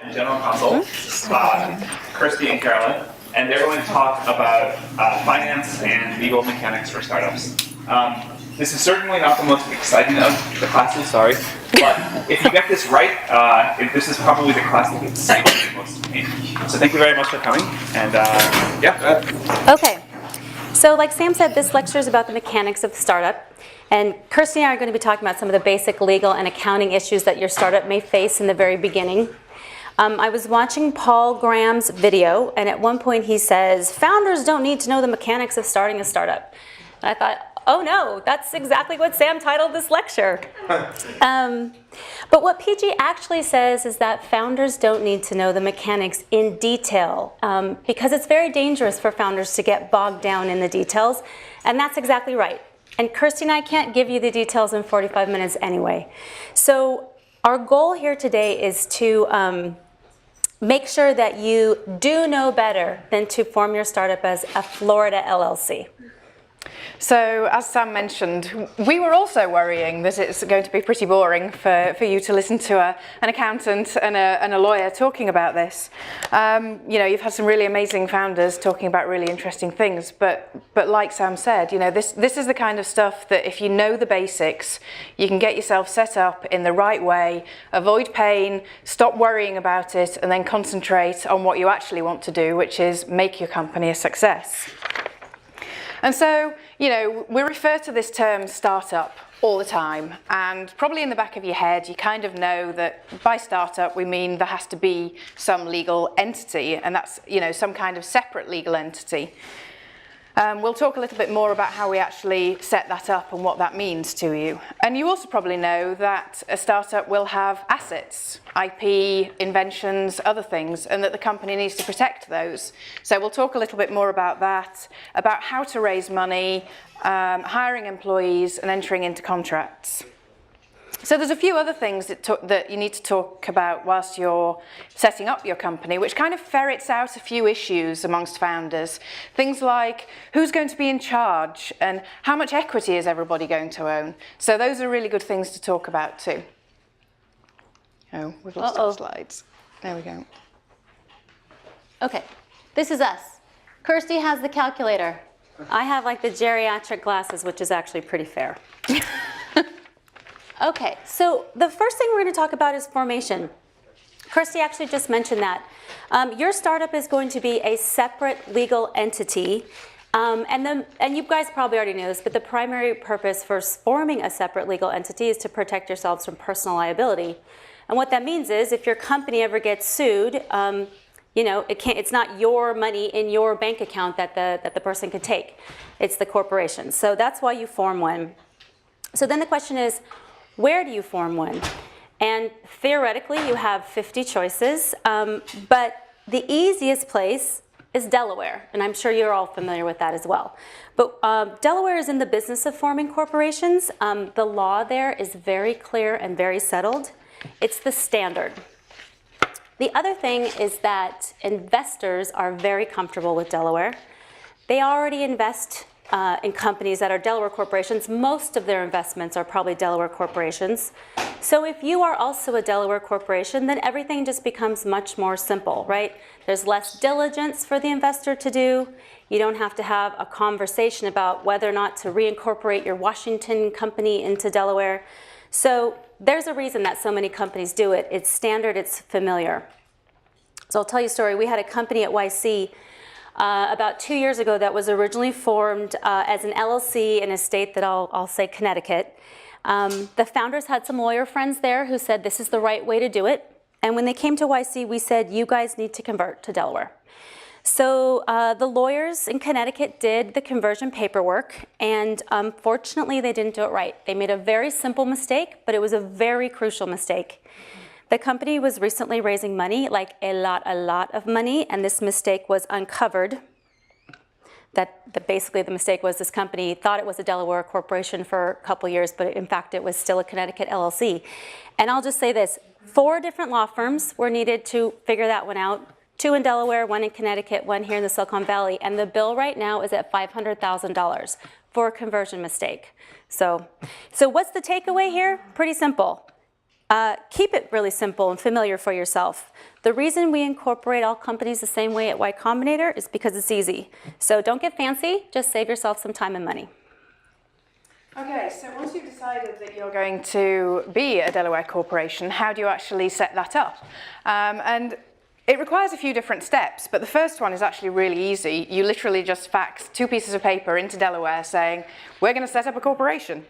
and General Counsel, Kirsty and Carolynn, and they're going to talk about finance and legal mechanics for startups. This is certainly not the most exciting of the classes, sorry, but if you get this right, this is probably the class that gets the most to me. So thank you very much for coming, and yeah, go ahead. Okay, so like Sam said, this lecture is about the mechanics of startup. And Kirsty and I are going to be talking about some of the basic legal and accounting issues that your startup may face in the very beginning. I was watching Paul Graham's video, and at one point he says, founders don't need to know the mechanics of starting a startup. And I thought, oh no, that's exactly what Sam titled this lecture. But what PG actually says is that founders don't need to know the mechanics in detail because it's very dangerous for founders to get bogged down in the details, and that's exactly right. And Kirsty and I can't give you the details in 45 minutes anyway. So our goal here today is to make sure that you do know better than to form your startup as a Florida LLC. So, as Sam mentioned, we were also worrying that it's going to be pretty boring for you to listen to an accountant and a lawyer talking about this. You know, you've had some really amazing founders talking about really interesting things, but like Sam said, you know, this is the kind of stuff that if you know the basics, you can get yourself set up in the right way, avoid pain, stop worrying about it, and then concentrate on what you actually want to do, which is make your company a success. And so, you know, we refer to this term startup all the time, and probably in the back of your head, you kind of know that by startup, we mean there has to be some legal entity, and that's, you know, some kind of separate legal entity. We'll talk a little bit more about how we actually set that up and what that means to you. And you also probably know that a startup will have assets, IP, inventions, other things, and that the company needs to protect those. So we'll talk a little bit more about that, about how to raise money, hiring employees, and entering into contracts. So there's a few other things that you need to talk about whilst you're setting up your company, which kind of ferrets out a few issues amongst founders. Things like who's going to be in charge and how much equity is everybody going to own. So those are really good things to talk about too. Oh, we've lost our slides. There we go. Okay, this is us. Kirsty has the calculator. I have like the geriatric glasses, which is actually pretty fair. Okay, so the first thing we're going to talk about is formation. Kirsty actually just mentioned that. Your startup is going to be a separate legal entity, and you guys probably already know this, but the primary purpose for forming a separate legal entity is to protect yourselves from personal liability. And what that means is if your company ever gets sued, you know, it's not your money in your bank account that the person can take. It's the corporation. So that's why you form one. So then the question is, where do you form one? And theoretically, you have 50 choices, but the easiest place is Delaware, and I'm sure you're all familiar with that as well. But Delaware is in the business of forming corporations. The law there is very clear and very settled. It's the standard. The other thing is that investors are very comfortable with Delaware. They already invest in companies that are Delaware corporations. Most of their investments are probably Delaware corporations. So if you are also a Delaware corporation, then everything just becomes much more simple, right? There's less diligence for the investor to do. You don't have to have a conversation about whether or not to reincorporate your Washington company into Delaware. So there's a reason that so many companies do it. It's standard, it's familiar. So I'll tell you a story. We had a company at YC about 2 years ago that was originally formed as an LLC in a state that I'll say Connecticut. The founders had some lawyer friends there who said this is the right way to do it. And when they came to YC, we said, you guys need to convert to Delaware. So the lawyers in Connecticut did the conversion paperwork, and unfortunately they didn't do it right. They made a very simple mistake, but it was a very crucial mistake. The company was recently raising money, like a lot of money, and this mistake was uncovered. Basically the mistake was this company thought it was a Delaware corporation for a couple years, but in fact it was still a Connecticut LLC. And I'll just say this, 4 different law firms were needed to figure that one out. 2 in Delaware, 1 in Connecticut, 1 here in the Silicon Valley, and the bill right now is at $500,000 for a conversion mistake. So what's the takeaway here? Pretty simple. Keep it really simple and familiar for yourself. The reason we incorporate all companies the same way at Y Combinator is because it's easy. So don't get fancy, just save yourself some time and money. Okay, so once you've decided that you're going to be a Delaware corporation, how do you actually set that up? And it requires a few different steps, but the first one is actually really easy. You literally just fax 2 pieces of paper into Delaware saying, we're going to set up a corporation.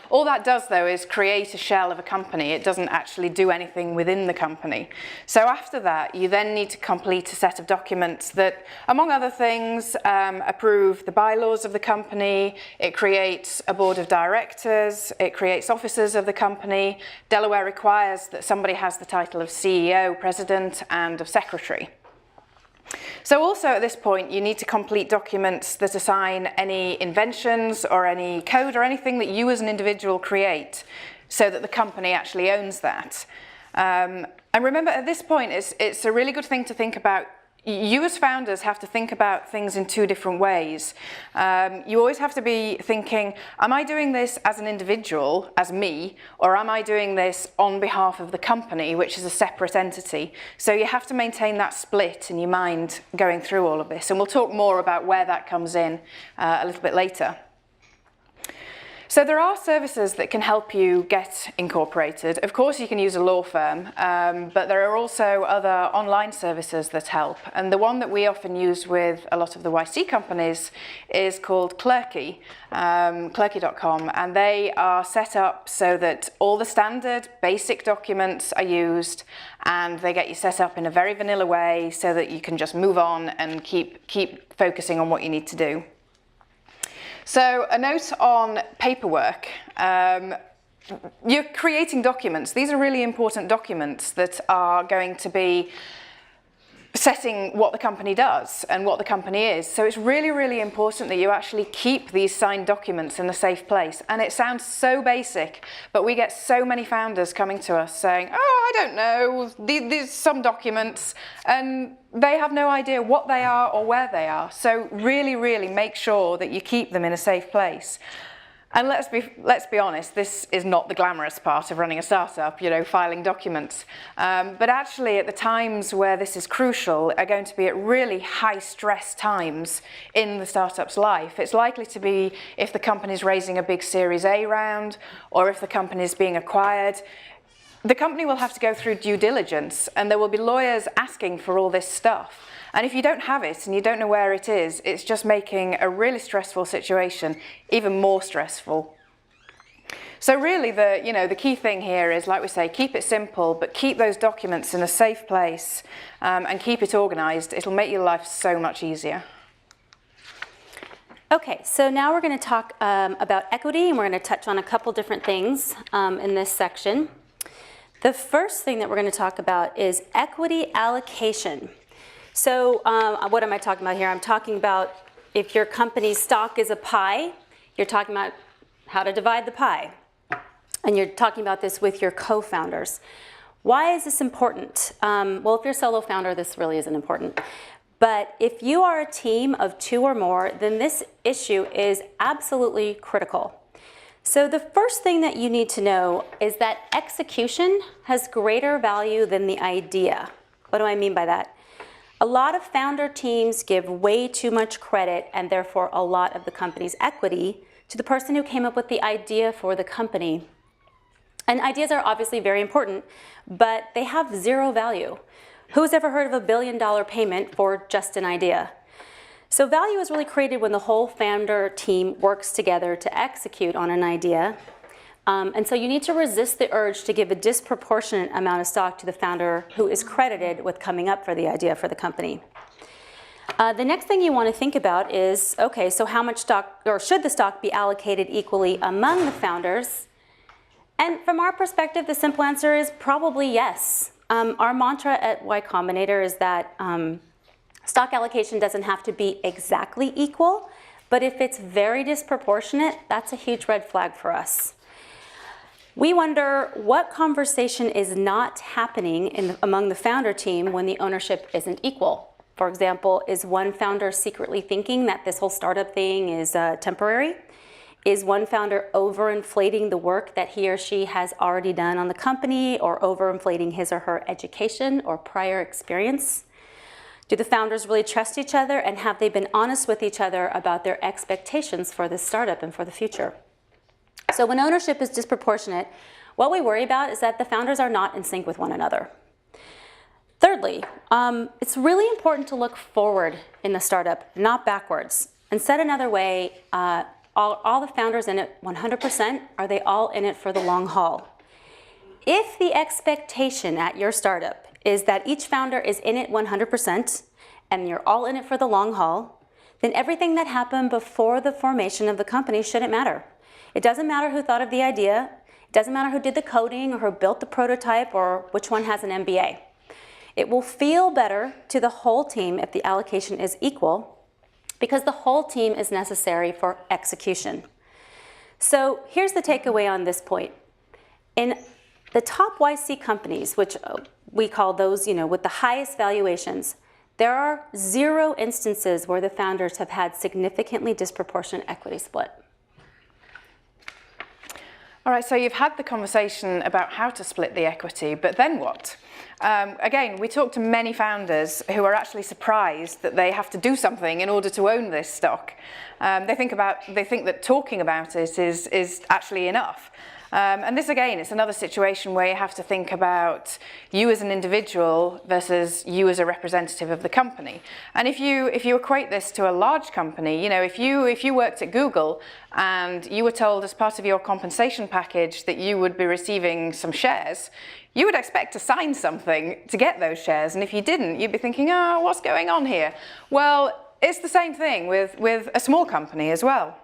All that does, though, is create a shell of a company. It doesn't actually do anything within the company. So after that, you then need to complete a set of documents that, among other things, approve the bylaws of the company. It creates a board of directors. It creates officers of the company. Delaware requires that somebody has the title of CEO, president, and of secretary. So also at this point, you need to complete documents that assign any inventions or any code or anything that you as an individual create so that the company actually owns that. And remember, at this point, it's a really good thing to think about. You as founders have to think about things in 2 different ways. You always have to be thinking, am I doing this as an individual, as me, or am I doing this on behalf of the company, which is a separate entity? So you have to maintain that split in your mind going through all of this. And we'll talk more about where that comes in a little bit later. So there are services that can help you get incorporated. Of course, you can use a law firm, but there are also other online services that help. And the one that we often use with a lot of the YC companies is called Clerky, clerky.com. And they are set up so that all the standard basic documents are used, and they get you set up in a very vanilla way so that you can just move on and keep focusing on what you need to do. So a note on paperwork. You're creating documents. These are really important documents that are going to be setting what the company does and what the company is. So it's really, really important that you actually keep these signed documents in a safe place. And it sounds so basic, but we get so many founders coming to us saying, oh, I don't know, these some documents, and they have no idea what they are or where they are. So really, really make sure that you keep them in a safe place. And let's be honest, this is not the glamorous part of running a startup, you know, filing documents. But actually, at the times where this is crucial are going to be at really high stress times in the startup's life. It's likely to be if the company's raising a big Series A round, or if the company is being acquired. The company will have to go through due diligence, and there will be lawyers asking for all this stuff. And if you don't have it and you don't know where it is, it's just making a really stressful situation even more stressful. So really the key thing here is, like we say, keep it simple, but keep those documents in a safe place and keep it organized. It'll make your life so much easier. Okay, so now we're going to talk about equity, and we're going to touch on a couple different things in this section. The first thing that we're going to talk about is equity allocation. So what am I talking about here? I'm talking about if your company's stock is a pie, you're talking about how to divide the pie. And you're talking about this with your co-founders. Why is this important? Well, if you're a solo founder, this really isn't important. But if you are a team of 2 or more, then this issue is absolutely critical. So the first thing that you need to know is that execution has greater value than the idea. What do I mean by that? A lot of founder teams give way too much credit, and therefore a lot of the company's equity, to the person who came up with the idea for the company. And ideas are obviously very important, but they have 0 value. Who's ever heard of a $1 billion payment for just an idea? So value is really created when the whole founder team works together to execute on an idea. And so you need to resist the urge to give a disproportionate amount of stock to the founder who is credited with coming up for the idea for the company. The next thing you want to think about is, okay, so how much stock, or should the stock be allocated equally among the founders? And from our perspective, the simple answer is probably yes. Our mantra at Y Combinator is that stock allocation doesn't have to be exactly equal, but if it's very disproportionate, that's a huge red flag for us. We wonder what conversation is not happening among the founder team when the ownership isn't equal. For example, is one founder secretly thinking that this whole startup thing is temporary? Is one founder overinflating the work that he or she has already done on the company, or overinflating his or her education or prior experience? Do the founders really trust each other, and have they been honest with each other about their expectations for this startup and for the future? So when ownership is disproportionate, what we worry about is that the founders are not in sync with one another. Thirdly, it's really important to look forward in the startup, not backwards. And said another way, all the founders in it 100%, are they all in it for the long haul? If the expectation at your startup is that each founder is in it 100% and you're all in it for the long haul, then everything that happened before the formation of the company shouldn't matter. It doesn't matter who thought of the idea, it doesn't matter who did the coding or who built the prototype or which one has an MBA. It will feel better to the whole team if the allocation is equal, because the whole team is necessary for execution. So here's the takeaway on this point. In the top YC companies, which we call those, with the highest valuations, there are 0 instances where the founders have had significantly disproportionate equity split. All right, so you've had the conversation about how to split the equity, but then what? Again, we talked to many founders who are actually surprised that they have to do something in order to own this stock. They think that talking about it is actually enough. And this, again, it's another situation where you have to think about you as an individual versus you as a representative of the company. And if you equate this to a large company, if you worked at Google and you were told as part of your compensation package that you would be receiving some shares, you would expect to sign something to get those shares. And if you didn't, you'd be thinking, oh, what's going on here? Well, it's the same thing with a small company as well.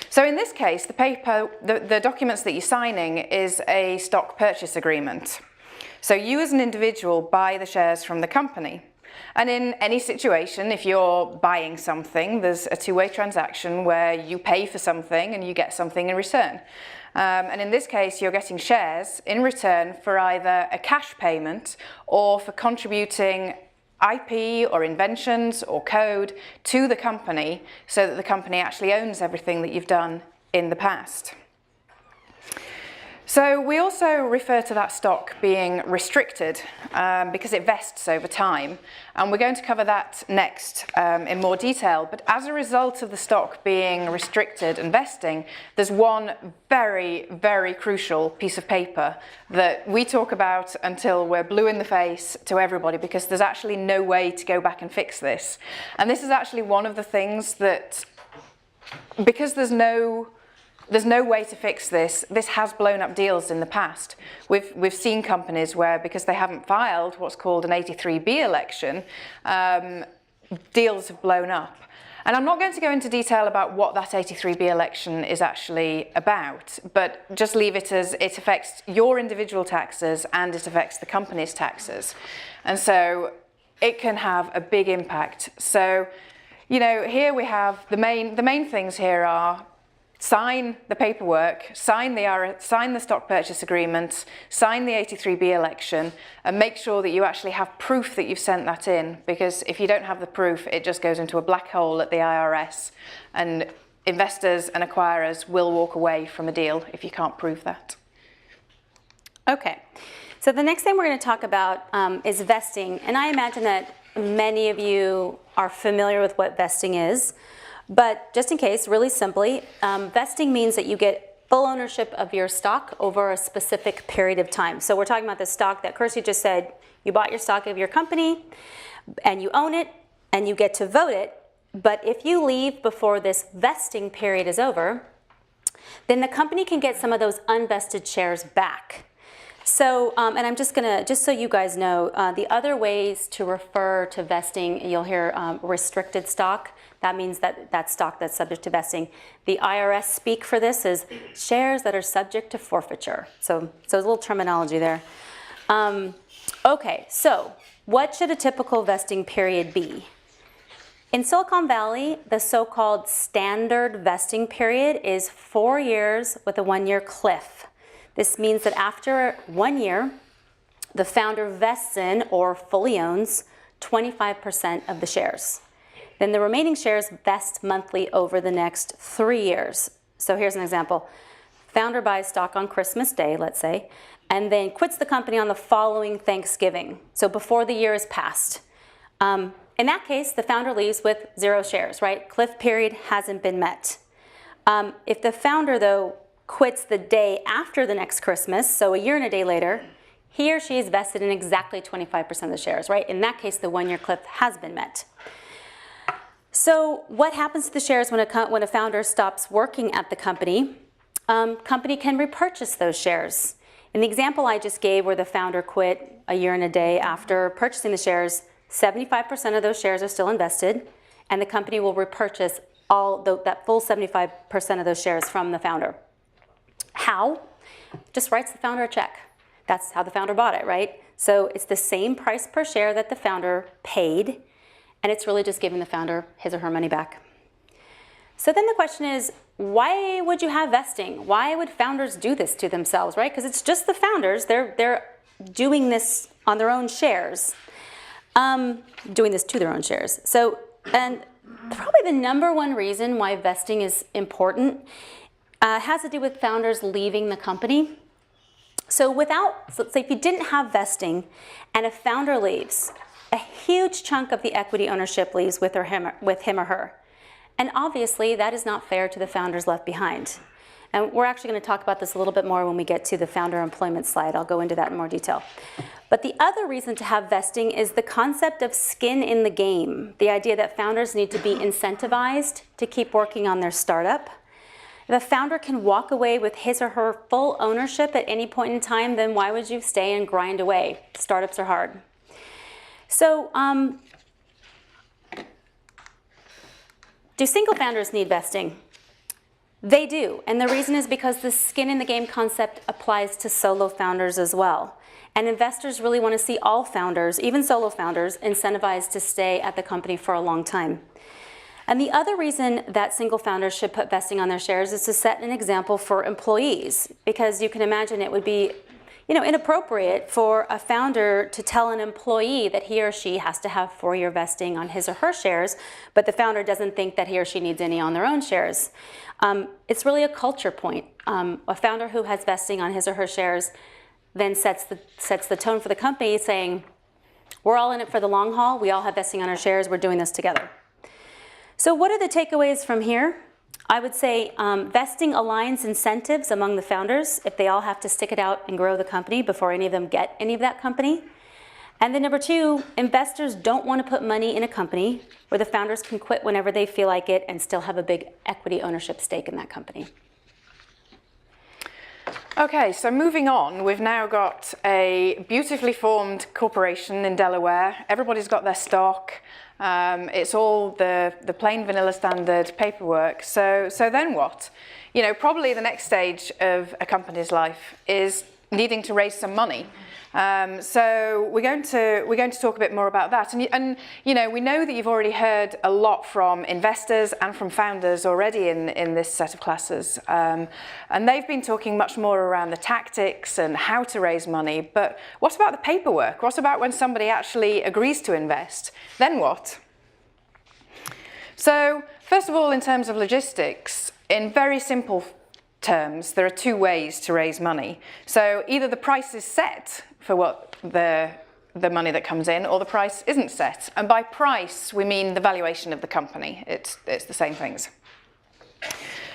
So in this case, the documents that you're signing is a stock purchase agreement. So you as an individual buy the shares from the company. And in any situation, if you're buying something, there's a two-way transaction where you pay for something and you get something in return. And in this case, you're getting shares in return for either a cash payment or for contributing IP or inventions or code to the company so that the company actually owns everything that you've done in the past. So we also refer to that stock being restricted because it vests over time. And we're going to cover that next in more detail. But as a result of the stock being restricted and vesting, there's one very, very crucial piece of paper that we talk about until we're blue in the face to everybody, because there's actually no way to go back and fix this. And this is actually one of the things that, because there's no way to fix this. This has blown up deals in the past. We've seen companies where, because they haven't filed what's called an 83B election, deals have blown up. And I'm not going to go into detail about what that 83B election is actually about, but just leave it as it affects your individual taxes and it affects the company's taxes. And so it can have a big impact. So, here we have the main things here are: sign the paperwork, sign the stock purchase agreement, sign the 83B election, and make sure that you actually have proof that you've sent that in, because if you don't have the proof, it just goes into a black hole at the IRS, and investors and acquirers will walk away from a deal if you can't prove that. Okay, so the next thing we're going to talk about is vesting, and I imagine that many of you are familiar with what vesting is. But just in case, really simply, vesting means that you get full ownership of your stock over a specific period of time. So we're talking about the stock that Kirsty just said. You bought your stock of your company, and you own it, and you get to vote it. But if you leave before this vesting period is over, then the company can get some of those unvested shares back. So, and I'm just so you guys know, the other ways to refer to vesting, you'll hear restricted stock. That means that stock that's subject to vesting. The IRS speak for this is shares that are subject to forfeiture. So there's a little terminology there. Okay, so what should a typical vesting period be? In Silicon Valley, the so-called standard vesting period is 4 years with a 1-year cliff. This means that after 1 year, the founder vests in or fully owns 25% of the shares. Then the remaining shares vest monthly over the next 3 years. So here's an example. Founder buys stock on Christmas Day, let's say, and then quits the company on the following Thanksgiving, so before the year is passed. In that case, the founder leaves with 0 shares, right? Cliff period hasn't been met. If the founder, though, quits the day after the next Christmas, so a year and a day later, he or she is vested in exactly 25% of the shares, right? In that case, the 1-year cliff has been met. So what happens to the shares when a founder stops working at the company? Company can repurchase those shares. In the example I just gave where the founder quit a year and a day after purchasing the shares, 75% of those shares are still invested, and the company will repurchase that full 75% of those shares from the founder. How? Just writes the founder a check. That's how the founder bought it, right? So it's the same price per share that the founder paid, and it's really just giving the founder his or her money back. So then the question is, why would you have vesting? Why would founders do this to themselves, right? Because it's just the founders. They're doing this on their own shares, doing this to their own shares. So, and probably the number one reason why vesting is important has to do with founders leaving the company. So let's say if you didn't have vesting and a founder leaves, a huge chunk of the equity ownership leaves with him or her. And obviously that is not fair to the founders left behind. And we're actually going to talk about this a little bit more when we get to the founder employment slide. I'll go into that in more detail. But the other reason to have vesting is the concept of skin in the game, the idea that founders need to be incentivized to keep working on their startup. If a founder can walk away with his or her full ownership at any point in time, then why would you stay and grind away? Startups are hard. So, do single founders need vesting? They do, and the reason is because the skin in the game concept applies to solo founders as well. And investors really want to see all founders, even solo founders, incentivized to stay at the company for a long time. And the other reason that single founders should put vesting on their shares is to set an example for employees, because you can imagine it would be inappropriate for a founder to tell an employee that he or she has to have 4-year vesting on his or her shares, but the founder doesn't think that he or she needs any on their own shares. It's really a culture point. A founder who has vesting on his or her shares then sets the tone for the company, saying, we're all in it for the long haul, we all have vesting on our shares, we're doing this together. So what are the takeaways from here? I would say vesting aligns incentives among the founders if they all have to stick it out and grow the company before any of them get any of that company. And then number 2, investors don't want to put money in a company where the founders can quit whenever they feel like it and still have a big equity ownership stake in that company. Okay, so moving on, we've now got a beautifully formed corporation in Delaware. Everybody's got their stock. It's all the plain vanilla standard paperwork. So then what? Probably the next stage of a company's life is needing to raise some money. So we're going to talk a bit more about that. And we know that you've already heard a lot from investors and from founders already in this set of classes. And they've been talking much more around the tactics and how to raise money. But what about the paperwork? What about when somebody actually agrees to invest? Then what? So first of all, in terms of logistics, in very simple terms, there are 2 ways to raise money. So either the price is set for what the money that comes in, or the price isn't set. And by price, we mean the valuation of the company. It's the same things.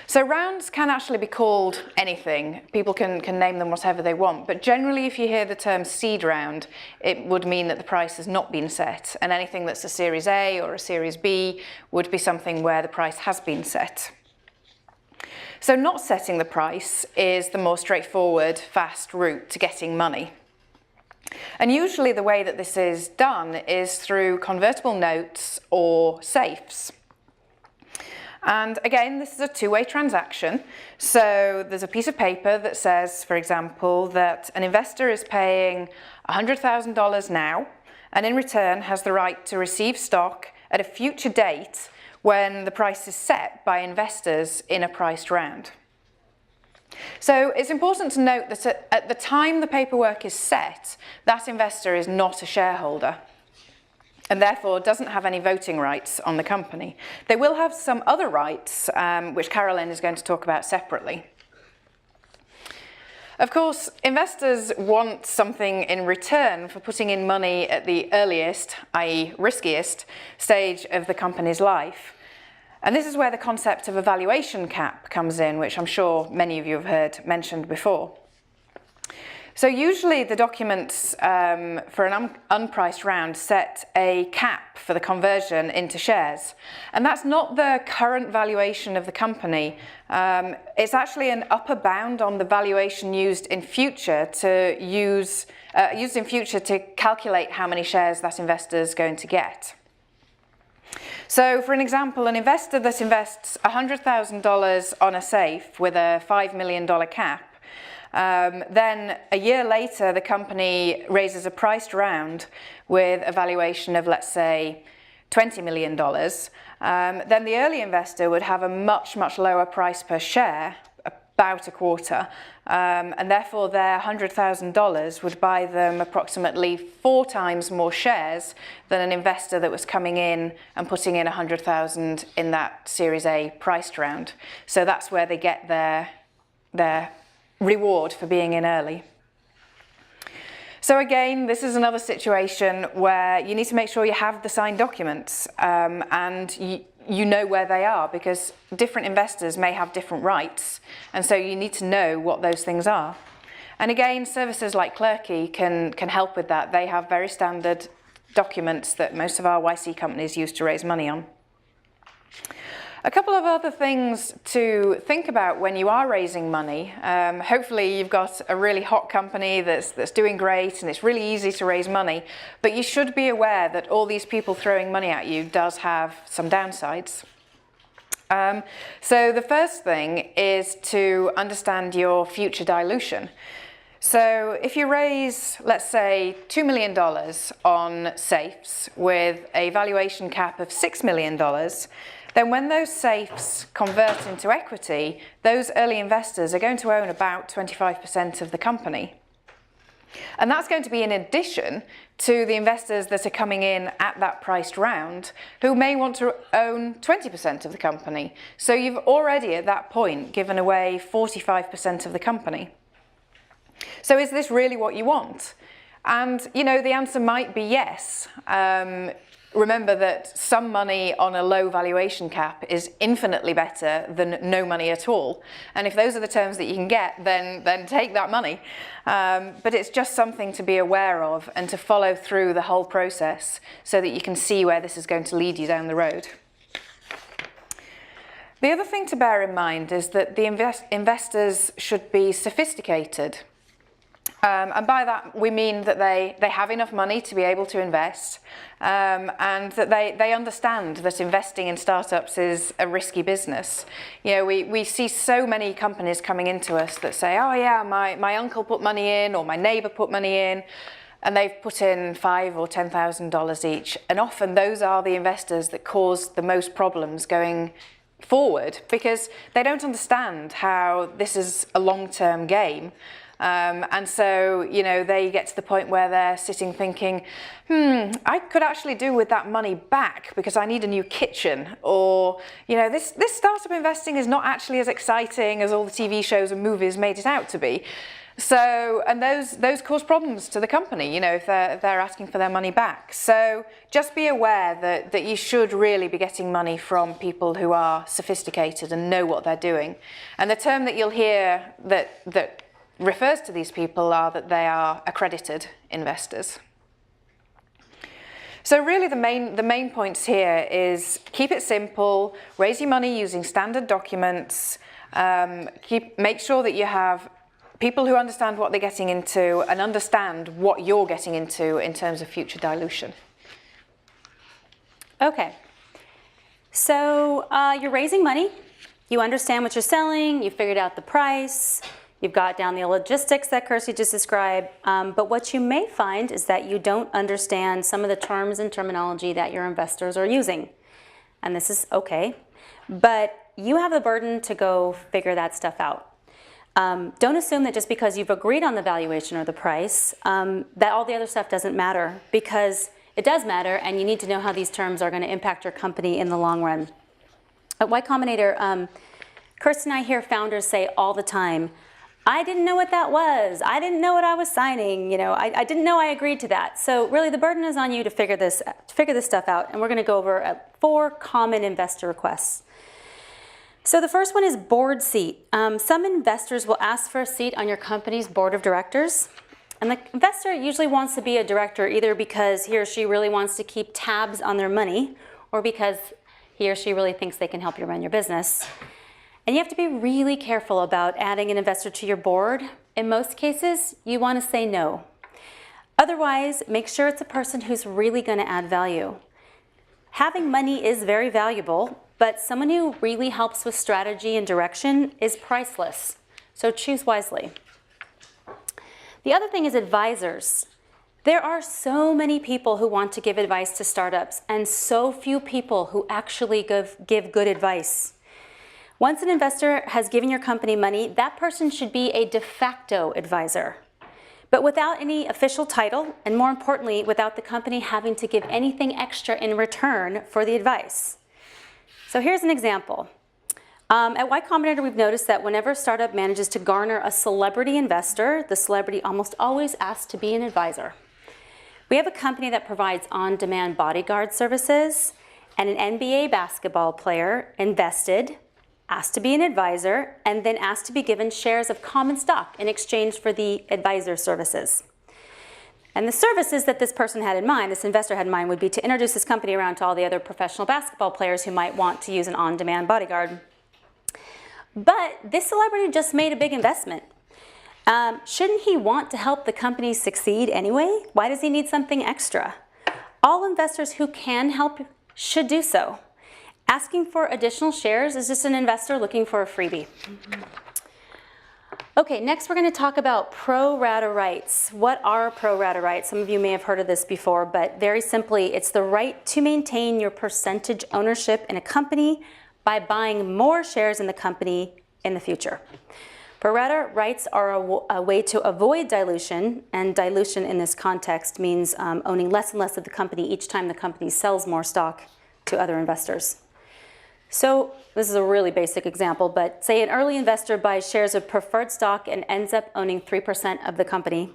So rounds can actually be called anything. People can name them whatever they want. But generally, if you hear the term seed round, it would mean that the price has not been set. And anything that's a Series A or a Series B would be something where the price has been set. So not setting the price is the more straightforward, fast route to getting money. And usually the way that this is done is through convertible notes or safes. And again, this is a 2-way transaction. So there's a piece of paper that says, for example, that an investor is paying $100,000 now, and in return has the right to receive stock at a future date when the price is set by investors in a priced round. So it's important to note that at the time the paperwork is set, that investor is not a shareholder. and therefore doesn't have any voting rights on the company. They will have some other rights, which Carolynn is going to talk about separately. Of course, investors want something in return for putting in money at the earliest, i.e. riskiest, stage of the company's life. And this is where the concept of a valuation cap comes in, which I'm sure many of you have heard mentioned before. So usually the documents for an unpriced round set a cap for the conversion into shares. And that's not the current valuation of the company. It's actually an upper bound on the valuation used in future to used in future to calculate how many shares that investor is going to get. So for an example, an investor that invests $100,000 on a safe with a $5 million cap, then a year later, the company raises a priced round with a valuation of, let's say, $20 million. Then the early investor would have a much, much lower price per share, about a quarter, and therefore their $100,000 would buy them approximately 4 times more shares than an investor that was coming in and putting in $100,000 in that Series A priced round. So that's where they get their reward for being in early. So again, this is another situation where you need to make sure you have the signed documents and you know where they are, because different investors may have different rights, and so you need to know what those things are. And again, services like Clerky can help with that. They have very standard documents that most of our YC companies use to raise money on. A couple of other things to think about when you are raising money. Hopefully you've got a really hot company that's doing great and it's really easy to raise money, but you should be aware that all these people throwing money at you does have some downsides. So the first thing is to understand your future dilution. So if you raise, let's say, $2 million on safes with a valuation cap of $6 million, then when those safes convert into equity, those early investors are going to own about 25% of the company. And that's going to be in addition to the investors that are coming in at that priced round who may want to own 20% of the company. So you've already at that point given away 45% of the company. So is this really what you want? And, you know, the answer might be yes. Remember that some money on a low valuation cap is infinitely better than no money at all. And if those are the terms that you can get, then take that money. But it's just something to be aware of and to follow through the whole process so that you can see where this is going to lead you down the road. The other thing to bear in mind is that the investors should be sophisticated. And by that we mean that they have enough money to be able to invest, and that they understand that investing in startups is a risky business. You know, we see so many companies coming into us that say, oh yeah, my uncle put money in, or my neighbour put money in, and they've put in $5,000 or $10,000 each. And often those are the investors that cause the most problems going forward, because they don't understand how this is a long-term game. And so, you know, they get to the point where they're sitting thinking, I could actually do with that money back because I need a new kitchen. Or, you know, this startup investing is not actually as exciting as all the TV shows and movies made it out to be. So, and those cause problems to the company, you know, if they're asking for their money back. So just be aware that you should really be getting money from people who are sophisticated and know what they're doing. And the term that you'll hear that refers to these people are that they are accredited investors. So really the main points here is keep it simple, raise your money using standard documents, make sure that you have people who understand what they're getting into and understand what you're getting into in terms of future dilution. Okay, so you're raising money, you understand what you're selling, you figured out the price, you've got down the logistics that Kirsty just described, but what you may find is that you don't understand some of the terms and terminology that your investors are using. And this is okay, but you have the burden to go figure that stuff out. Don't assume that just because you've agreed on the valuation or the price, that all the other stuff doesn't matter, because it does matter, and you need to know how these terms are going to impact your company in the long run. At Y Combinator, Kirsty and I hear founders say all the time, I didn't know what that was. I didn't know what I was signing. You know, I didn't know I agreed to that. So really the burden is on you to figure this stuff out. And we're going to go over 4 common investor requests. So the first one is board seat. Some investors will ask for a seat on your company's board of directors. And the investor usually wants to be a director either because he or she really wants to keep tabs on their money or because he or she really thinks they can help you run your business. And you have to be really careful about adding an investor to your board. In most cases, you want to say no. Otherwise, make sure it's a person who's really going to add value. Having money is very valuable, but someone who really helps with strategy and direction is priceless. So choose wisely. The other thing is advisors. There are so many people who want to give advice to startups and so few people who actually give good advice. Once an investor has given your company money, that person should be a de facto advisor, but without any official title, and more importantly, without the company having to give anything extra in return for the advice. So here's an example. At Y Combinator, we've noticed that whenever a startup manages to garner a celebrity investor, the celebrity almost always asks to be an advisor. We have a company that provides on-demand bodyguard services, and an NBA basketball player invested, asked to be an advisor, and then asked to be given shares of common stock in exchange for the advisor services. And the services that this person had in mind, this investor had in mind, would be to introduce this company around to all the other professional basketball players who might want to use an on-demand bodyguard. But this celebrity just made a big investment. Shouldn't he want to help the company succeed anyway? Why does he need something extra? All investors who can help should do so. Asking for additional shares is just an investor looking for a freebie. Okay, next we're going to talk about pro rata rights. What are pro rata rights? Some of you may have heard of this before, but very simply, it's the right to maintain your percentage ownership in a company by buying more shares in the company in the future. Pro rata rights are a way to avoid dilution, and dilution in this context means owning less and less of the company each time the company sells more stock to other investors. So this is a really basic example, but say an early investor buys shares of preferred stock and ends up owning 3% of the company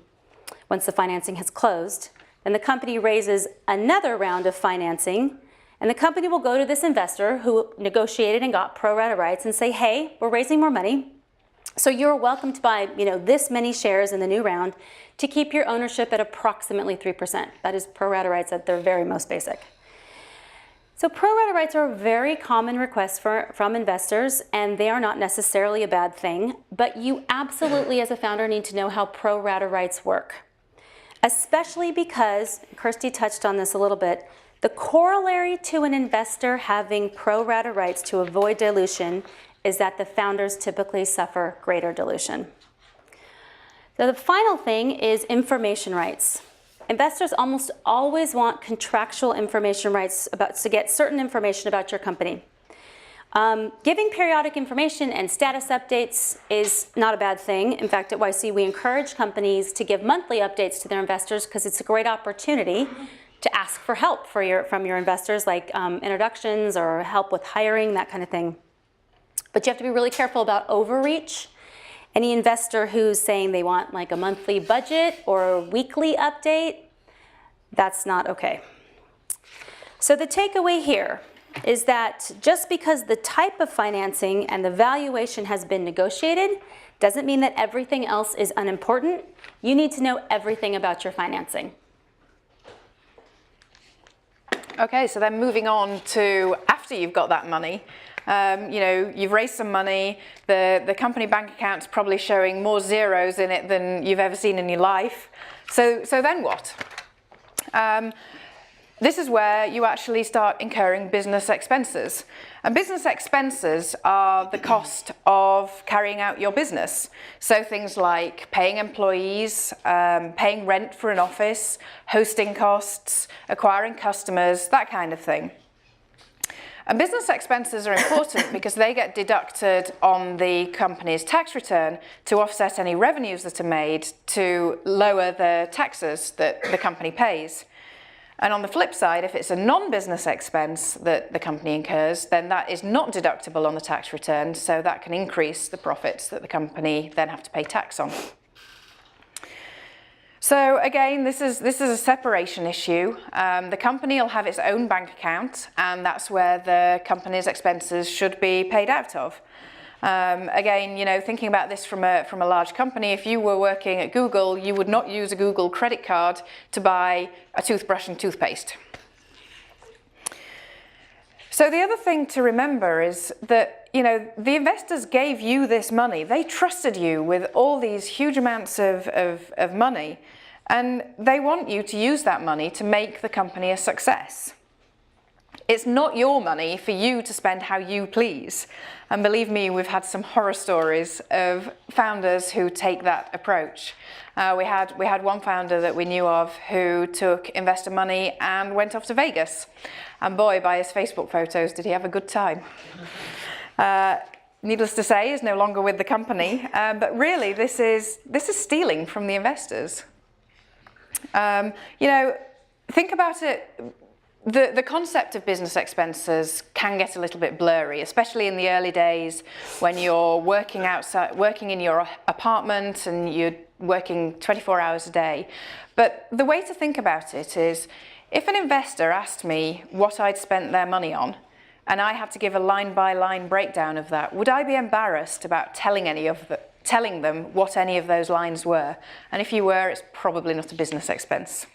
once the financing has closed. Then the company raises another round of financing, and the company will go to this investor who negotiated and got pro rata rights and say, hey, we're raising more money, so you're welcome to buy this many shares in the new round to keep your ownership at approximately 3%. That is pro rata rights at their very most basic. So pro rata rights are a very common request from investors, and they are not necessarily a bad thing, but you absolutely as a founder need to know how pro rata rights work. Especially because, Kirsty touched on this a little bit, the corollary to an investor having pro rata rights to avoid dilution is that the founders typically suffer greater dilution. So the final thing is information rights. Investors almost always want contractual information rights to get certain information about your company. Giving periodic information and status updates is not a bad thing. In fact, at YC, we encourage companies to give monthly updates to their investors because it's a great opportunity to ask for help from your investors, like introductions or help with hiring, that kind of thing. But you have to be really careful about overreach. Any investor who's saying they want like a monthly budget or a weekly update, that's not okay. So the takeaway here is that just because the type of financing and the valuation has been negotiated doesn't mean that everything else is unimportant. You need to know everything about your financing. Okay, so then moving on to after you've got that money. You've raised some money, the company bank account's probably showing more zeros in it than you've ever seen in your life. So then what? This is where you actually start incurring business expenses. And business expenses are the cost of carrying out your business. So things like paying employees, paying rent for an office, hosting costs, acquiring customers, that kind of thing. And business expenses are important because they get deducted on the company's tax return to offset any revenues that are made to lower the taxes that the company pays. And on the flip side, if it's a non-business expense that the company incurs, then that is not deductible on the tax return, so that can increase the profits that the company then have to pay tax on. So again, this is a separation issue. The company will have its own bank account, and that's where the company's expenses should be paid out of. Again, you know, thinking about this from a large company, if you were working at Google, you would not use a Google credit card to buy a toothbrush and toothpaste. So the other thing to remember is that, you know, the investors gave you this money. They trusted you with all these huge amounts of money, and they want you to use that money to make the company a success. It's not your money for you to spend how you please. And believe me, we've had some horror stories of founders who take that approach. We had one founder that we knew of who took investor money and went off to Vegas. And boy, by his Facebook photos, did he have a good time. Needless to say, is no longer with the company. But really, this is stealing from the investors. You know, think about it. The concept of business expenses can get a little bit blurry, especially in the early days when you're working in your apartment and you're working 24 hours a day. But the way to think about it is, if an investor asked me what I'd spent their money on, and I had to give a line-by-line breakdown of that, would I be embarrassed about telling them what any of those lines were? And if you were, it's probably not a business expense.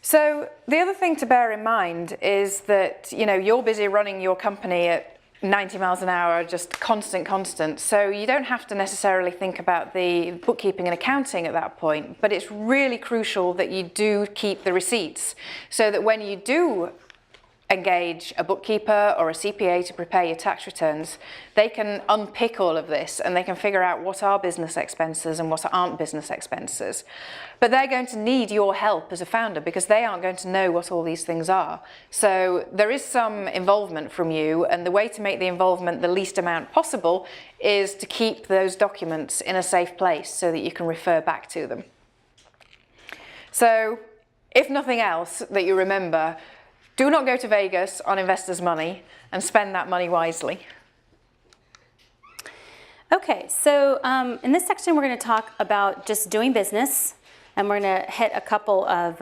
So the other thing to bear in mind is that, you know, you're busy running your company at 90 miles an hour, just constant. So you don't have to necessarily think about the bookkeeping and accounting at that point, but it's really crucial that you do keep the receipts so that when you do engage a bookkeeper or a CPA to prepare your tax returns, they can unpick all of this and they can figure out what are business expenses and what aren't business expenses. But they're going to need your help as a founder because they aren't going to know what all these things are. So there is some involvement from you, and the way to make the involvement the least amount possible is to keep those documents in a safe place so that you can refer back to them. So if nothing else that you remember, do not go to Vegas on investors' money and spend that money wisely. Okay, so in this section we're going to talk about just doing business, and we're going to hit a couple of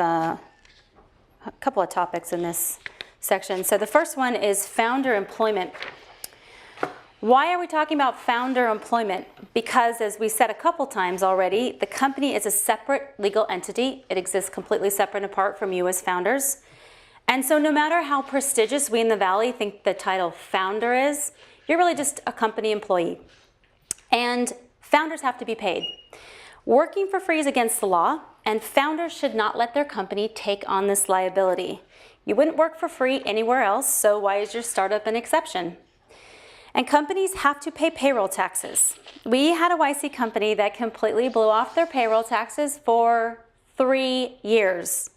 topics in this section. So the first one is founder employment. Why are we talking about founder employment? Because, as we said a couple times already, the company is a separate legal entity. It exists completely separate and apart from you as founders. And so no matter how prestigious we in the Valley think the title founder is, you're really just a company employee. And founders have to be paid. Working for free is against the law, and founders should not let their company take on this liability. You wouldn't work for free anywhere else, so why is your startup an exception? And companies have to pay payroll taxes. We had a YC company that completely blew off their payroll taxes for 3 years.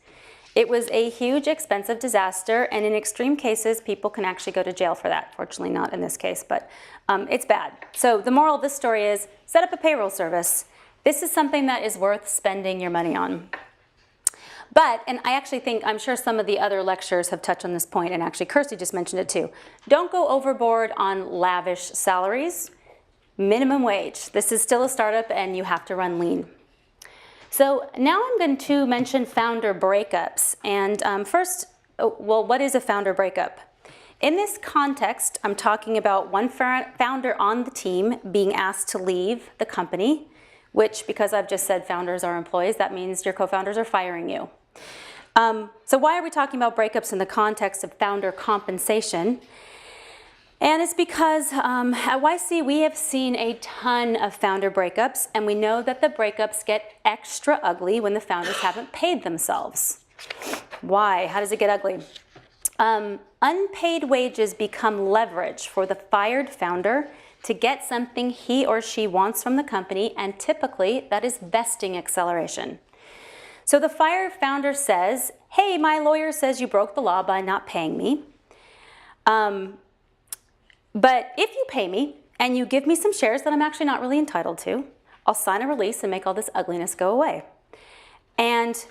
It was a huge, expensive disaster, and in extreme cases, people can actually go to jail for that. Fortunately, not in this case, but it's bad. So the moral of this story is, set up a payroll service. This is something that is worth spending your money on. But, and I actually think, I'm sure some of the other lecturers have touched on this point, and actually Kirsty just mentioned it too. Don't go overboard on lavish salaries. Minimum wage. This is still a startup, and you have to run lean. So now I'm going to mention founder breakups. And first, well, what is a founder breakup? In this context, I'm talking about one founder on the team being asked to leave the company, which, because I've just said founders are employees, that means your co-founders are firing you. So why are we talking about breakups in the context of founder compensation? And it's because at YC we have seen a ton of founder breakups, and we know that the breakups get extra ugly when the founders haven't paid themselves. Why? How does it get ugly? Unpaid wages become leverage for the fired founder to get something he or she wants from the company, and typically that is vesting acceleration. So the fired founder says, hey, my lawyer says you broke the law by not paying me. But if you pay me and you give me some shares that I'm actually not really entitled to, I'll sign a release and make all this ugliness go away. And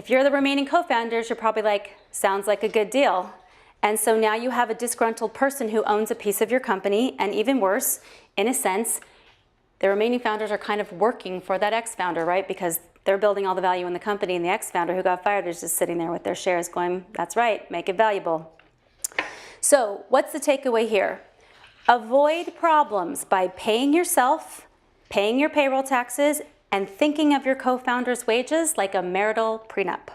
if you're the remaining co-founders, you're probably like, sounds like a good deal. And so now you have a disgruntled person who owns a piece of your company, and even worse, in a sense, the remaining founders are kind of working for that ex-founder, right? Because they're building all the value in the company, and the ex-founder who got fired is just sitting there with their shares going, that's right, make it valuable. So what's the takeaway here? Avoid problems by paying yourself, paying your payroll taxes, and thinking of your co-founders' wages like a marital prenup.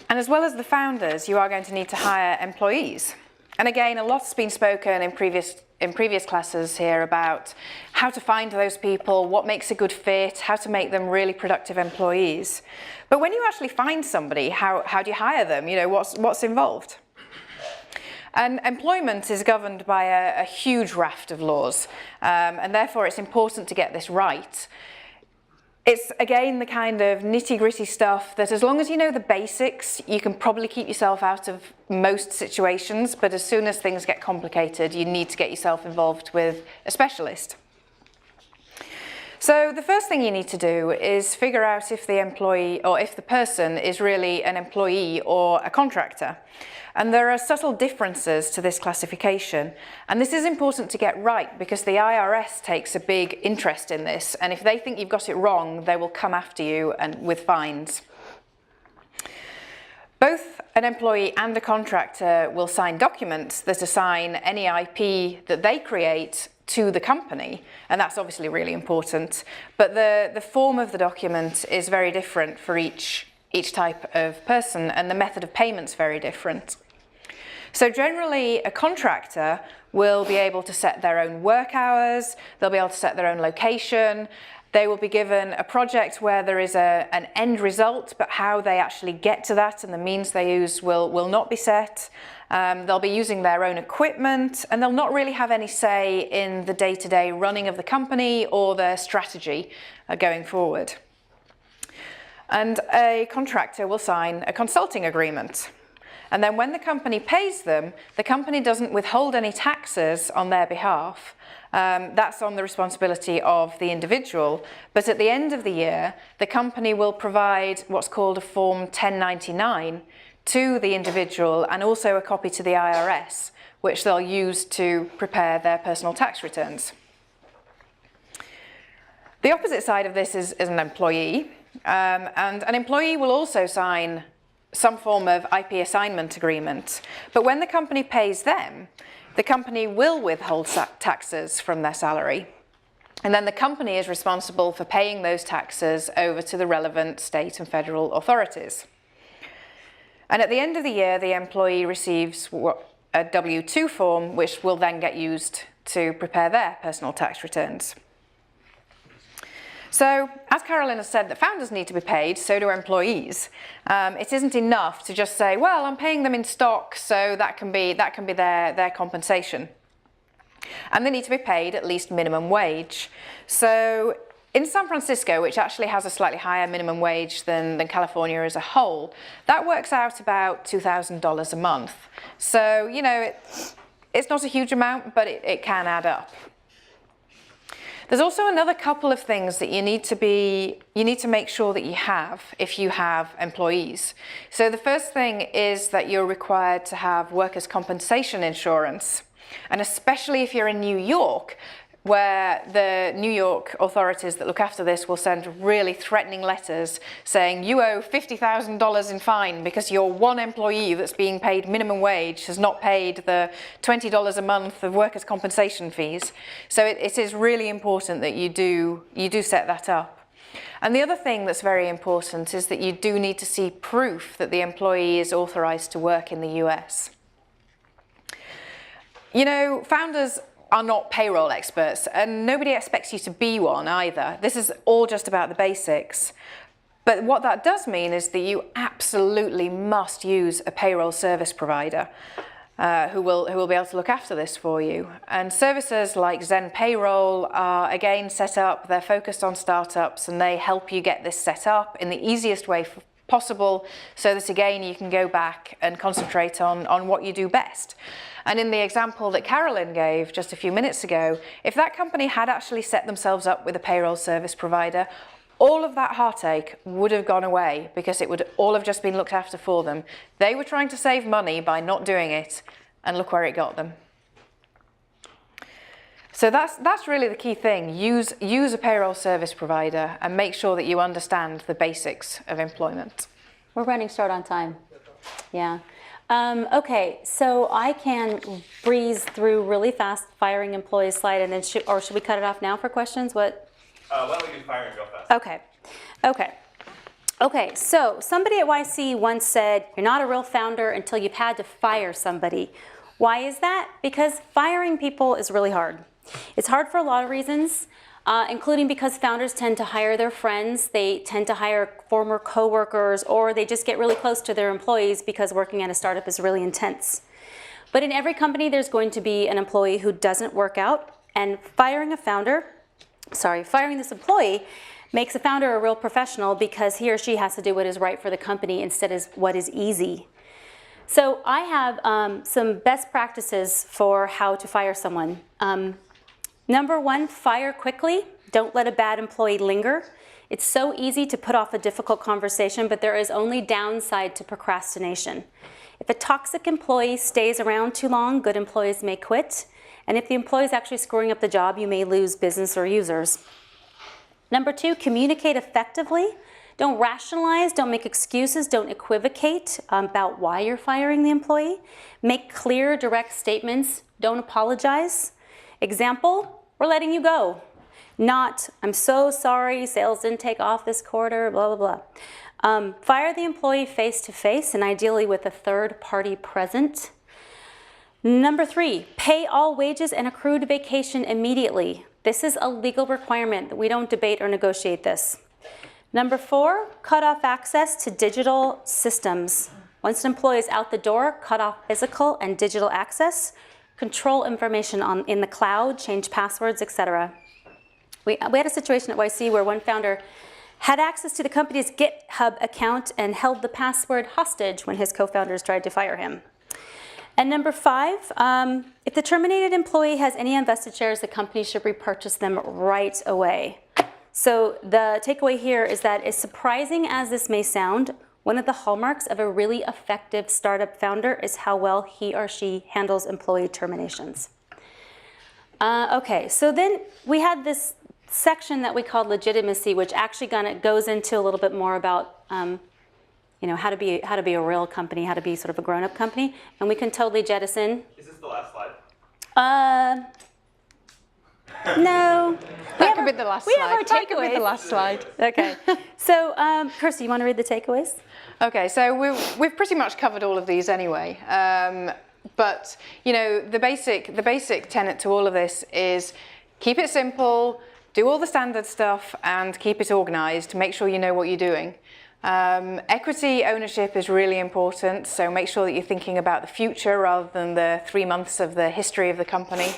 And as well as the founders, you are going to need to hire employees. And again, a lot's been spoken in previous classes here about how to find those people, what makes a good fit, how to make them really productive employees. But when you actually find somebody, how do you hire them? You know, what's involved? And employment is governed by a huge raft of laws, and therefore it's important to get this right. It's, again, the kind of nitty-gritty stuff that as long as you know the basics, you can probably keep yourself out of most situations, but as soon as things get complicated, you need to get yourself involved with a specialist. So the first thing you need to do is figure out if the employee, or if the person is really an employee or a contractor. And there are subtle differences to this classification. And this is important to get right because the IRS takes a big interest in this. And if they think you've got it wrong, they will come after you with fines. Both an employee and a contractor will sign documents that assign any IP that they create to the company, and that's obviously really important. But the form of the document is very different for each type of person, and the method of payment's very different. So generally, a contractor will be able to set their own work hours, they'll be able to set their own location, they will be given a project where there is an end result, but how they actually get to that and the means they use will not be set. They'll be using their own equipment, and they'll not really have any say in the day-to-day running of the company or their strategy going forward. And a contractor will sign a consulting agreement. And then when the company pays them, the company doesn't withhold any taxes on their behalf. That's on the responsibility of the individual. But at the end of the year, the company will provide what's called a Form 1099 to the individual and also a copy to the IRS, which they'll use to prepare their personal tax returns. The opposite side of this is an employee. And an employee will also sign some form of IP assignment agreement. But when the company pays them, the company will withhold taxes from their salary. And then the company is responsible for paying those taxes over to the relevant state and federal authorities. And at the end of the year, the employee receives a W-2 form, which will then get used to prepare their personal tax returns. So, as Carolyn has said, that founders need to be paid, so do employees. It isn't enough to just say, well, I'm paying them in stock, so that can be their compensation. And they need to be paid at least minimum wage. So, in San Francisco, which actually has a slightly higher minimum wage than California as a whole, that works out about $2,000 a month. So, you know, it's not a huge amount, but it can add up. There's also another couple of things that you need to make sure that you have if you have employees. So the first thing is that you're required to have workers' compensation insurance. And especially if you're in New York, where the New York authorities that look after this will send really threatening letters saying you owe $50,000 in fine because your one employee that's being paid minimum wage has not paid the $20 a month of workers' compensation fees. So it is really important that you do set that up. And the other thing that's very important is that you do need to see proof that the employee is authorized to work in the US. You know, founders are not payroll experts, and nobody expects you to be one either. This is all just about the basics. But what that does mean is that you absolutely must use a payroll service provider who will be able to look after this for you. And services like Zen Payroll are again set up, they're focused on startups, and they help you get this set up in the easiest way possible so that again you can go back and concentrate on what you do best. And in the example that Carolyn gave just a few minutes ago, if that company had actually set themselves up with a payroll service provider, all of that heartache would have gone away because it would all have just been looked after for them. They were trying to save money by not doing it, and look where it got them. So that's really the key thing. Use a payroll service provider and make sure that you understand the basics of employment. We're running short on time. Yeah. Okay, so I can breeze through really fast firing employees slide, and then should we cut it off now for questions? What? Why don't we do firing real fast? Okay, so somebody at YC once said, you're not a real founder until you've had to fire somebody. Why is that? Because firing people is really hard. It's hard for a lot of reasons, including because founders tend to hire their friends, they tend to hire former coworkers, or they just get really close to their employees because working at a startup is really intense. But in every company, there's going to be an employee who doesn't work out, and firing this employee makes a founder a real professional because he or she has to do what is right for the company instead of what is easy. So I have some best practices for how to fire someone. Number one, fire quickly. Don't let a bad employee linger. It's so easy to put off a difficult conversation, but there is only downside to procrastination. If a toxic employee stays around too long, good employees may quit. And if the employee is actually screwing up the job, you may lose business or users. Number two, communicate effectively. Don't rationalize, don't make excuses, don't equivocate about why you're firing the employee. Make clear, direct statements. Don't apologize. Example, we're letting you go. Not, I'm so sorry, sales didn't take off this quarter, blah, blah, blah. Fire the employee face-to-face and ideally with a third party present. Number three, pay all wages and accrued vacation immediately. This is a legal requirement. We don't debate or negotiate this. Number four, cut off access to digital systems. Once an employee is out the door, cut off physical and digital access. Control information in the cloud, change passwords, etc. We had a situation at YC where one founder had access to the company's GitHub account and held the password hostage when his co-founders tried to fire him. And number five, if the terminated employee has any unvested shares, the company should repurchase them right away. So the takeaway here is that as surprising as this may sound, one of the hallmarks of a really effective startup founder is how well he or she handles employee terminations. Okay, so then we had this section that we called legitimacy, which actually goes into a little bit more about how to be a real company, how to be sort of a grown-up company, and we can totally jettison. Is this the last slide? No. That could be the last slide. We have our That could be takeaways. the last slide. Okay. So, Kirsty, you want to read the takeaways? Okay, so we've pretty much covered all of these anyway. But the basic tenet to all of this is keep it simple, do all the standard stuff, and keep it organised. Make sure you know what you're doing. Equity ownership is really important, so make sure that you're thinking about the future rather than the 3 months of the history of the company.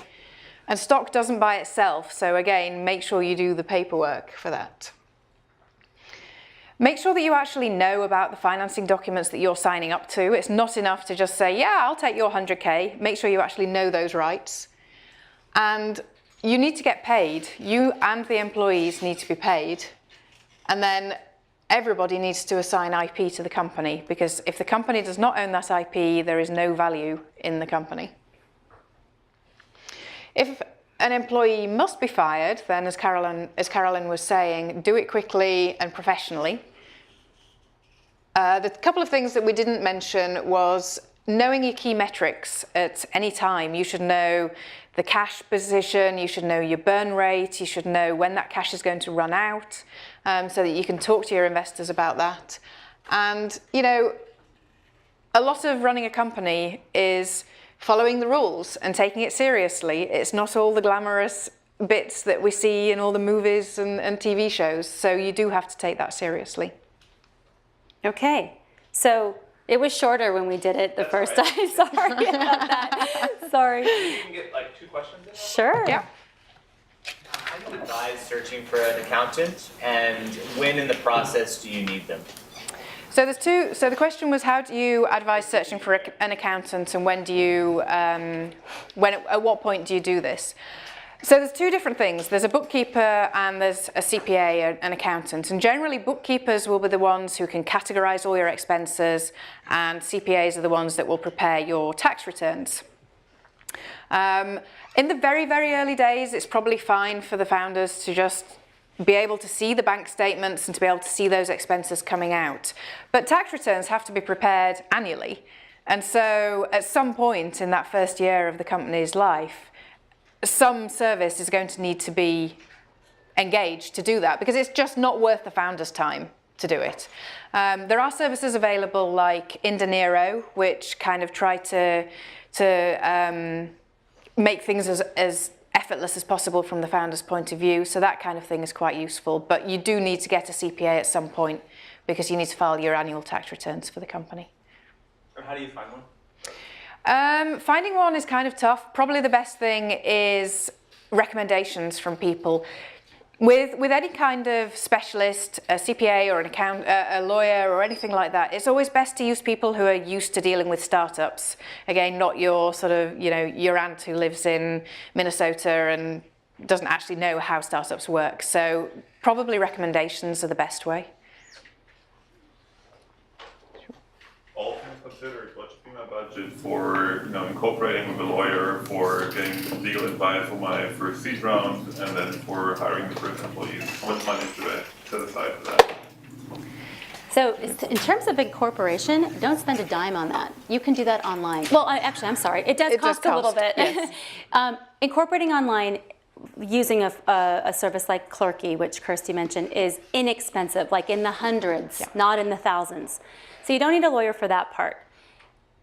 And stock doesn't buy itself, so again, make sure you do the paperwork for that. Make sure that you actually know about the financing documents that you're signing up to. It's not enough to just say, yeah, I'll take your 100K. Make sure you actually know those rights. And you need to get paid. You and the employees need to be paid. And then everybody needs to assign IP to the company, because if the company does not own that IP, there is no value in the company. If an employee must be fired, then as Carolyn was saying, do it quickly and professionally. The couple of things that we didn't mention was knowing your key metrics at any time. You should know the cash position, you should know your burn rate, you should know when that cash is going to run out, so that you can talk to your investors about that. And, a lot of running a company is following the rules and taking it seriously. It's not all the glamorous bits that we see in all the movies and TV shows, so you do have to take that seriously. Okay, so it was shorter when we did it the first time. Sorry about that. Sorry. You can get like 2 questions in. Sure. Yeah. How do you advise searching for an accountant, and when in the process do you need them? So there's two. So the question was, how do you advise searching for an accountant, and when do you, at what point do you do this? So there's two different things. There's a bookkeeper and there's a CPA, an accountant. And generally bookkeepers will be the ones who can categorize all your expenses, and CPAs are the ones that will prepare your tax returns. In the very, very early days, it's probably fine for the founders to just be able to see the bank statements and to be able to see those expenses coming out. But tax returns have to be prepared annually. And so at some point in that first year of the company's life, some service is going to need to be engaged to do that, because it's just not worth the founder's time to do it. There are services available like Indeniro, which kind of try to make things as effortless as possible from the founder's point of view. So that kind of thing is quite useful. But you do need to get a CPA at some point, because you need to file your annual tax returns for the company. And how do you find one? Finding one is kind of tough. Probably the best thing is recommendations from people. With any kind of specialist, a CPA or a lawyer or anything like that, it's always best to use people who are used to dealing with startups. Again, not your sort of, your aunt who lives in Minnesota and doesn't actually know how startups work. So probably recommendations are the best way. All things considered, what should be my budget for incorporating with a lawyer, for getting legal advice for my first seed round, and then for hiring the first employees? How much money should I set aside for that? So in terms of incorporation, don't spend a dime on that. You can do that online. Well, I'm sorry. It does cost a little bit. Yes. Incorporating online using a service like Clerky, which Kirsty mentioned, is inexpensive, like in the hundreds, not in the thousands. So you don't need a lawyer for that part.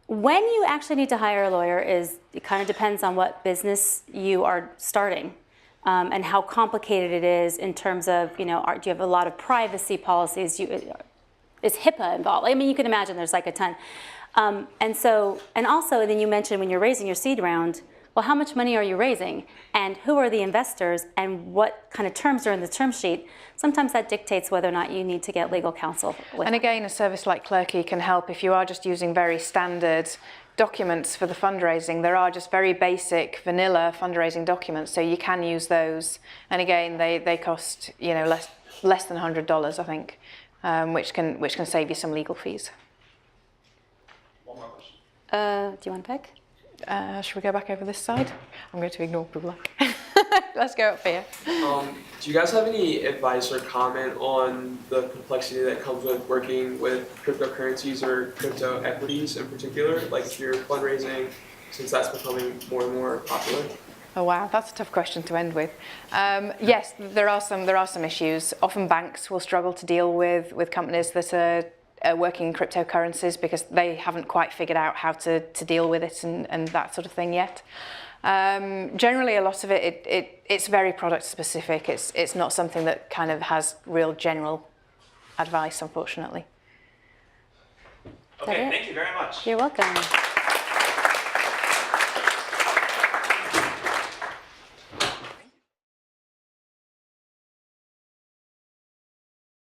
When you actually need to hire a lawyer it kind of depends on what business you are starting and how complicated it is in terms of, do you have a lot of privacy policies? Is HIPAA involved? I mean, you can imagine there's like a ton. And also then you mentioned when you're raising your seed round, well, how much money are you raising? And who are the investors? And what kind of terms are in the term sheet? Sometimes that dictates whether or not you need to get legal counsel. And again, a service like Clerky can help if you are just using very standard documents for the fundraising. There are just very basic vanilla fundraising documents, so you can use those. And again, they cost less than $100, I think, which can save you some legal fees. One more question. Do you want to pick? Should we go back over this side? I'm going to ignore Pula. Let's go up here. Do you guys have any advice or comment on the complexity that comes with working with cryptocurrencies or crypto equities in particular? Like if you're fundraising, since that's becoming more and more popular? Oh wow, that's a tough question to end with. Yes, there are some issues. Often banks will struggle to deal with companies that are working in cryptocurrencies because they haven't quite figured out how to deal with it and that sort of thing yet. Generally, a lot of it's very product specific. It's not something that kind of has real general advice, unfortunately. Okay, thank you very much. You're welcome.